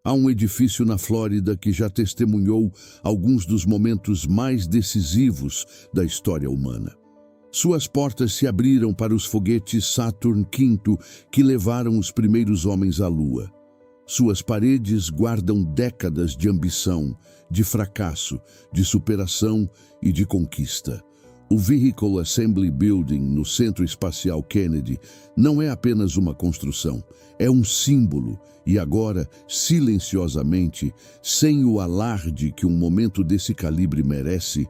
Há um edifício na Flórida que já testemunhou alguns dos momentos mais decisivos da história humana. Suas portas se abriram para os foguetes Saturn V que levaram os primeiros homens à Lua. Suas paredes guardam décadas de ambição, de fracasso, de superação e de conquista. O Vehicle Assembly Building, no Centro Espacial Kennedy, não é apenas uma construção, é um símbolo e agora, silenciosamente, sem o alarde que um momento desse calibre merece,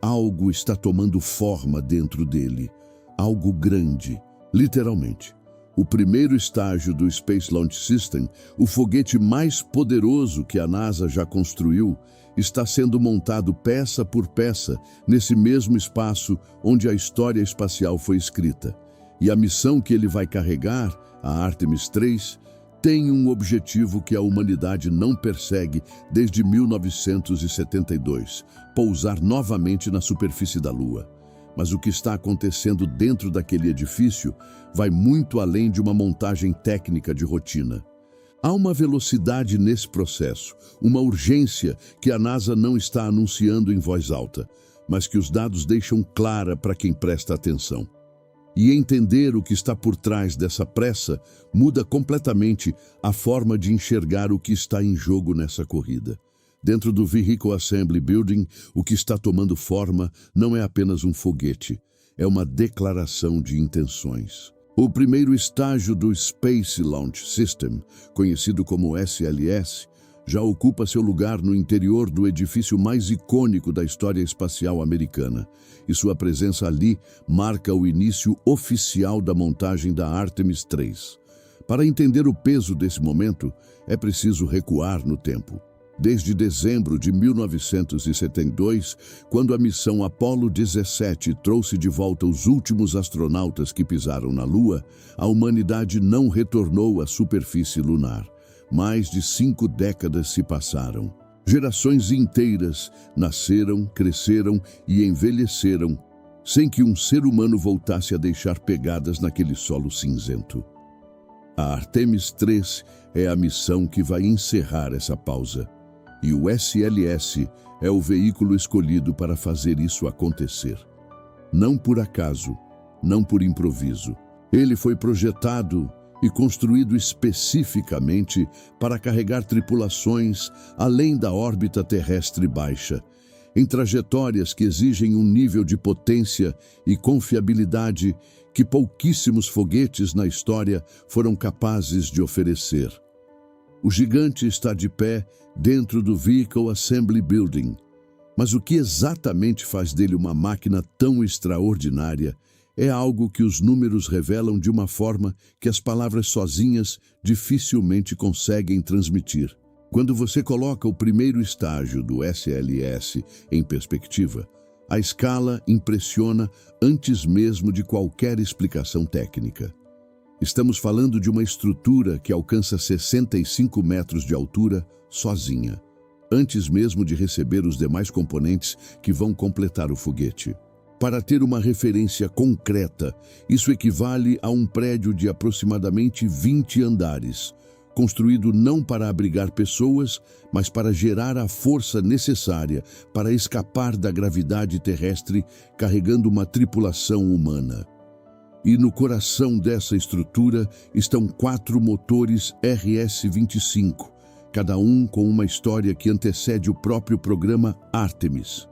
algo está tomando forma dentro dele. Algo grande, literalmente. O primeiro estágio do Space Launch System, o foguete mais poderoso que a NASA já construiu, está sendo montado peça por peça nesse mesmo espaço onde a história espacial foi escrita. E a missão que ele vai carregar, a Artemis 3, tem um objetivo que a humanidade não persegue desde 1972, pousar novamente na superfície da Lua. Mas o que está acontecendo dentro daquele edifício vai muito além de uma montagem técnica de rotina. Há uma velocidade nesse processo, uma urgência que a NASA não está anunciando em voz alta, mas que os dados deixam clara para quem presta atenção. E entender o que está por trás dessa pressa muda completamente a forma de enxergar o que está em jogo nessa corrida. Dentro do Vehicle Assembly Building, o que está tomando forma não é apenas um foguete, é uma declaração de intenções. O primeiro estágio do Space Launch System, conhecido como SLS, já ocupa seu lugar no interior do edifício mais icônico da história espacial americana, e sua presença ali marca o início oficial da montagem da Artemis 3. Para entender o peso desse momento, é preciso recuar no tempo. Desde dezembro de 1972, quando a missão Apollo 17 trouxe de volta os últimos astronautas que pisaram na Lua, a humanidade não retornou à superfície lunar. Mais de 5 décadas se passaram. Gerações inteiras nasceram, cresceram e envelheceram, sem que um ser humano voltasse a deixar pegadas naquele solo cinzento. A Artemis 3 é a missão que vai encerrar essa pausa. E o SLS é o veículo escolhido para fazer isso acontecer. Não por acaso, não por improviso. Ele foi projetado e construído especificamente para carregar tripulações além da órbita terrestre baixa, em trajetórias que exigem um nível de potência e confiabilidade que pouquíssimos foguetes na história foram capazes de oferecer. O gigante está de pé dentro do Vehicle Assembly Building, mas o que exatamente faz dele uma máquina tão extraordinária é algo que os números revelam de uma forma que as palavras sozinhas dificilmente conseguem transmitir. Quando você coloca o primeiro estágio do SLS em perspectiva, a escala impressiona antes mesmo de qualquer explicação técnica. Estamos falando de uma estrutura que alcança 65 metros de altura sozinha, antes mesmo de receber os demais componentes que vão completar o foguete. Para ter uma referência concreta, isso equivale a um prédio de aproximadamente 20 andares, construído não para abrigar pessoas, mas para gerar a força necessária para escapar da gravidade terrestre carregando uma tripulação humana. E no coração dessa estrutura estão 4 motores RS-25, cada um com uma história que antecede o próprio programa Artemis.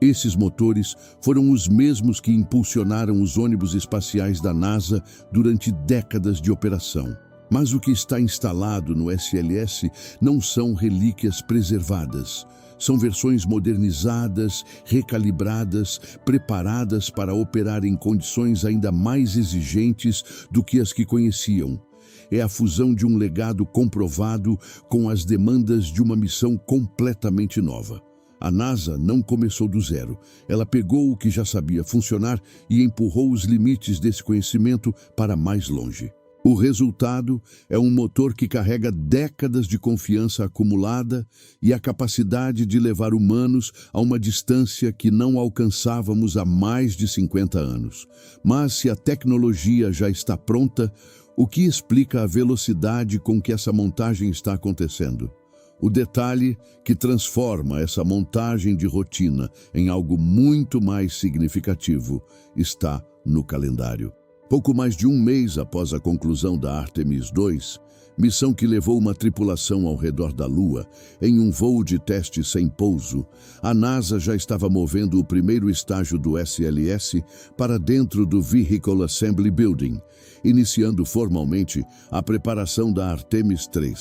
Esses motores foram os mesmos que impulsionaram os ônibus espaciais da NASA durante décadas de operação. Mas o que está instalado no SLS não são relíquias preservadas. São versões modernizadas, recalibradas, preparadas para operar em condições ainda mais exigentes do que as que conheciam. É a fusão de um legado comprovado com as demandas de uma missão completamente nova. A NASA não começou do zero. Ela pegou o que já sabia funcionar e empurrou os limites desse conhecimento para mais longe. O resultado é um motor que carrega décadas de confiança acumulada e a capacidade de levar humanos a uma distância que não alcançávamos há mais de 50 anos. Mas se a tecnologia já está pronta, o que explica a velocidade com que essa montagem está acontecendo? O detalhe que transforma essa montagem de rotina em algo muito mais significativo está no calendário. Pouco mais de um mês após a conclusão da Artemis II, missão que levou uma tripulação ao redor da Lua, em um voo de teste sem pouso, a NASA já estava movendo o primeiro estágio do SLS para dentro do Vehicle Assembly Building, iniciando formalmente a preparação da Artemis III.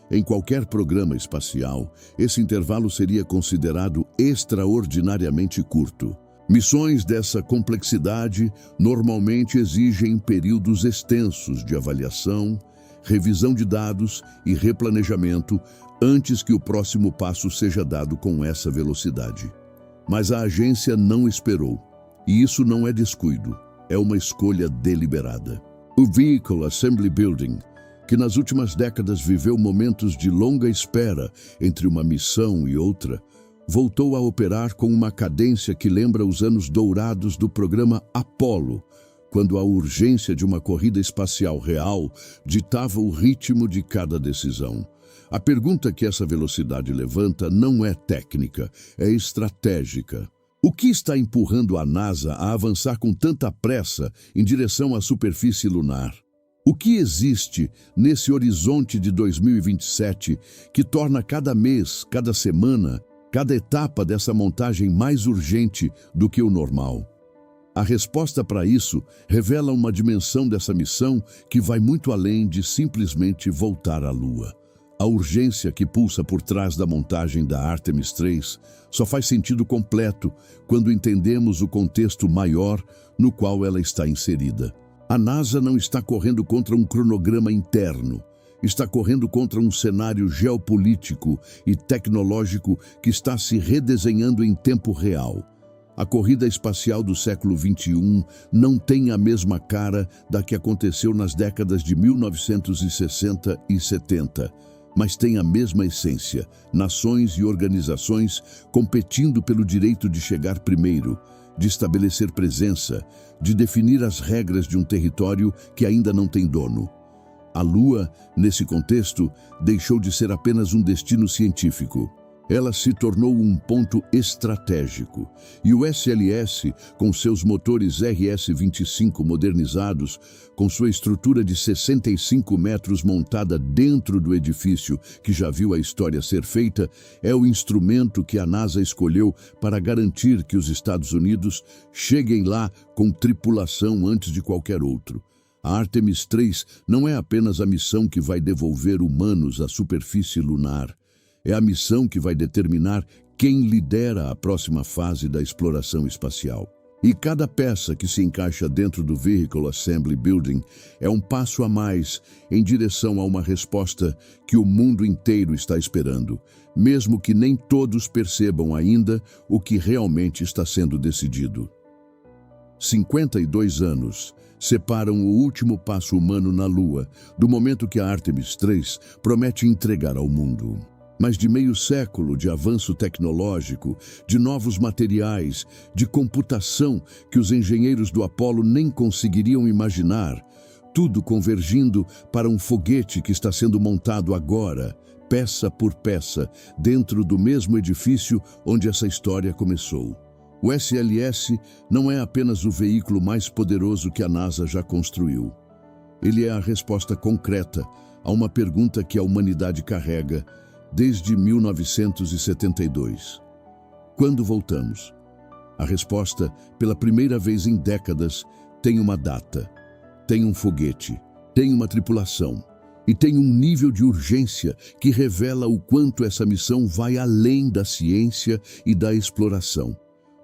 Em qualquer programa espacial, esse intervalo seria considerado extraordinariamente curto. Missões dessa complexidade normalmente exigem períodos extensos de avaliação, revisão de dados e replanejamento antes que o próximo passo seja dado com essa velocidade. Mas a agência não esperou, e isso não é descuido, é uma escolha deliberada. O Vehicle Assembly Building, que nas últimas décadas viveu momentos de longa espera entre uma missão e outra, voltou a operar com uma cadência que lembra os anos dourados do programa Apollo, quando a urgência de uma corrida espacial real ditava o ritmo de cada decisão. A pergunta que essa velocidade levanta não é técnica, é estratégica. O que está empurrando a NASA a avançar com tanta pressa em direção à superfície lunar? O que existe nesse horizonte de 2027 que torna cada mês, cada semana, cada etapa dessa montagem mais urgente do que o normal? A resposta para isso revela uma dimensão dessa missão que vai muito além de simplesmente voltar à Lua. A urgência que pulsa por trás da montagem da Artemis III só faz sentido completo quando entendemos o contexto maior no qual ela está inserida. A NASA não está correndo contra um cronograma interno, está correndo contra um cenário geopolítico e tecnológico que está se redesenhando em tempo real. A corrida espacial do século XXI não tem a mesma cara da que aconteceu nas décadas de 1960 e 70, mas tem a mesma essência: nações e organizações competindo pelo direito de chegar primeiro, de estabelecer presença, de definir as regras de um território que ainda não tem dono. A Lua, nesse contexto, deixou de ser apenas um destino científico. Ela se tornou um ponto estratégico, e o SLS, com seus motores RS-25 modernizados, com sua estrutura de 65 metros montada dentro do edifício que já viu a história ser feita, é o instrumento que a NASA escolheu para garantir que os Estados Unidos cheguem lá com tripulação antes de qualquer outro. A Artemis III não é apenas a missão que vai devolver humanos à superfície lunar. É a missão que vai determinar quem lidera a próxima fase da exploração espacial. E cada peça que se encaixa dentro do Vehicle Assembly Building é um passo a mais em direção a uma resposta que o mundo inteiro está esperando, mesmo que nem todos percebam ainda o que realmente está sendo decidido. 52 anos separam o último passo humano na Lua do momento que a Artemis III promete entregar ao mundo. Mais de meio século de avanço tecnológico, de novos materiais, de computação que os engenheiros do Apollo nem conseguiriam imaginar, tudo convergindo para um foguete que está sendo montado agora, peça por peça, dentro do mesmo edifício onde essa história começou. O SLS não é apenas o veículo mais poderoso que a NASA já construiu. Ele é a resposta concreta a uma pergunta que a humanidade carrega desde 1972. Quando voltamos? A resposta, pela primeira vez em décadas, tem uma data, tem um foguete, tem uma tripulação e tem um nível de urgência que revela o quanto essa missão vai além da ciência e da exploração.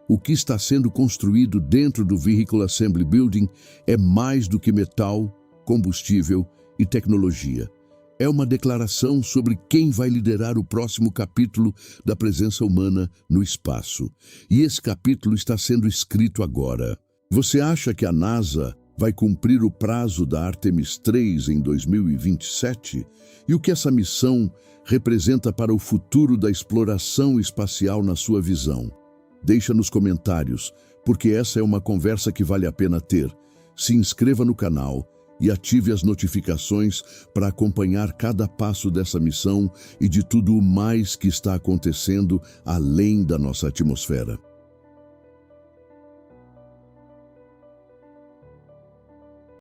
O que está sendo construído dentro do Vehicle Assembly Building é mais do que metal, combustível e tecnologia. É uma declaração sobre quem vai liderar o próximo capítulo da presença humana no espaço. E esse capítulo está sendo escrito agora. Você acha que a NASA vai cumprir o prazo da Artemis III em 2027? E o que essa missão representa para o futuro da exploração espacial na sua visão? Deixa nos comentários, porque essa é uma conversa que vale a pena ter. Se inscreva no canal, e ative as notificações para acompanhar cada passo dessa missão e de tudo o mais que está acontecendo além da nossa atmosfera.